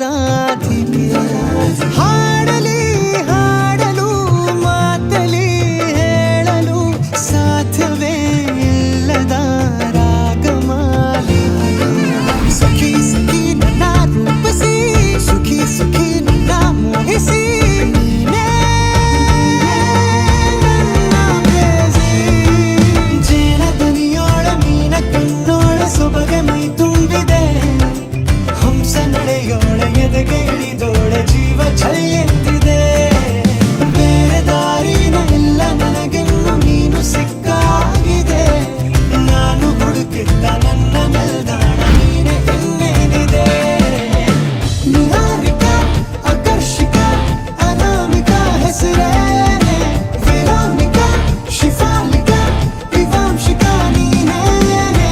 ರಾಧಿಕೆ ಹಾಡಲಿ ಹಾಡಲು ಮಾತಲಿ ಹೇಳಲು ಸಾಧ್ಯವೇ ಇಲ್ಲದ ರಾಗಮಾಲಿಕೆ ಸಖಿ ಸಖಿ ನನ್ನ ರೂಪಿಸಿ ಸುಖಿ ಸುಖಿ ನನ್ನ ಮೋಹಿಸಿ ನೀನೇ ನನ್ನ ಪ್ರೇಯಸಿ ಜೇನ ದನಿಯೋಳ ಮೀನ ಕಣ್ಣೋಳ ಸೊಬಗೆ ಮೈ ತುಂಬಿದೆ ಹಂಸ ನಡೆಯೋಳ ಎದೆಗೆ ಇಳಿದೋಳ ಜೀವ ಛಲ್ಲೆಂದಿದೆ ಬೇರೆ ದಾರಿನ ಇಲ್ಲ ನನಗೆನ್ನು ನೀನು ಸಿಕ್ಕಾಗಿದೆ ನಾನು ಹುಡುಕಿದ್ದ ನನ್ನ ನಿಲ್ದಾಣ ನೀನೆ ಇನ್ನೇನಿದೆ ನಿಹಾರಿಕ ಆಕರ್ಷಿಕ ಅನಾಮಿಕ ಹೆಸರೇನೆ ವೆರೋನಿಕ ಶಿಫಾಲಿಕ ವಿವಾಂಶಿಕ ನೀನೇನೆ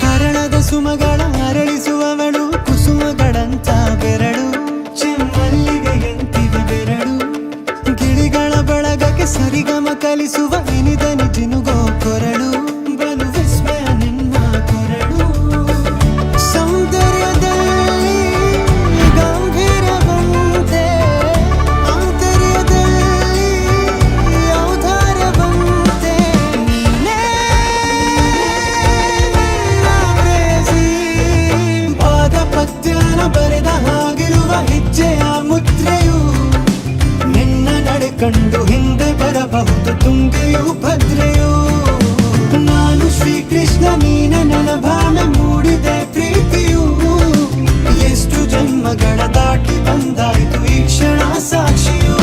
ಹರಣದ ಸುಮಗಳ ಅರಳಿಸುವವಳು ಕುಸುಮಗಳಂತ ಬೆರಳು ಚೆಮ್ಮಲ್ಲಿಗೆಯಂತಿವೆ ಬೆರಳು ಗಿಳಿಗಳ ಬಳಗಕ್ಕೆ ಸರಿಗಮ ಕಲಿಸುವ ಇನಿದನಿ ಜಿನುಗೋ ಕೊರಳು ಬಲು ವಿಸ್ಮಯ ನಿನ್ನ ಕೊರಳು ಸೌಂದರ್ಯದಲ್ಲಿ ಗಂಭೀರವಂತೆ ಆಂತರ್ಯದಲ್ಲಿ ಔದಾರ್ಯವಂತೆ ನೀನೇ ಪಾದ ಪದ್ಯನ ಬರೆದ ಹಾಗಿರುವ ಹೆಜ್ಜೆಯ ಮುದ್ರೆಯು ನಿನ್ನ ನಡೆ ಕಂಡು ಹಿಂದೆ ಬರಬಹುದು ತುಂಗೆಯು ಭದ್ರೆಯು ನಾನು ಶ್ರೀಕೃಷ್ಣ ನೀನೆ ನನ್ನ ಭಾವ ಮೂಡಿದೆ ಪ್ರೀತಿಯು ಎಷ್ಟು ಜನ್ಮಗಳ ದಾಟಿ ಬಂದಾಯಿತು ಈ ಕ್ಷಣ ಸಾಕ್ಷಿಯು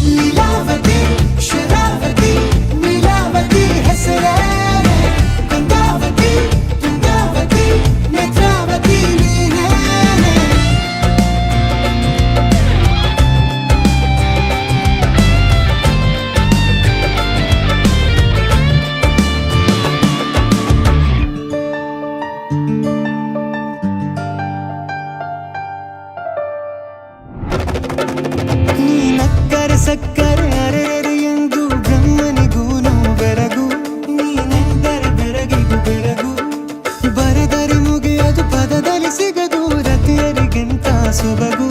ಲೀಲಾವತಿ ಶರಾವತಿ ನೀಲಾವತಿ ಹೆಸರೇನೆ ಗಂಗಾವತಿ ತುಂಗಾವತಿ ನೇತ್ರಾವತಿ ನೀನೇನೆ ನೀ ನಕ್ಕರೆ ಸಕ್ಕರೆ ಅರೆರೆ ಎಂದು ಬ್ರಹ್ಮನಿಗೂನು ಬೆರಗು ನೀನೆಂದರೆ ಬೆರಗಿಗೂ ಬೆರಗು ಬರೆದರೆ ಮುಗಿಯದು ಪದದಲ್ಲಿ ಸಿಗದು ರತಿಯರಿಗೆಂತ ಸೊಬಗು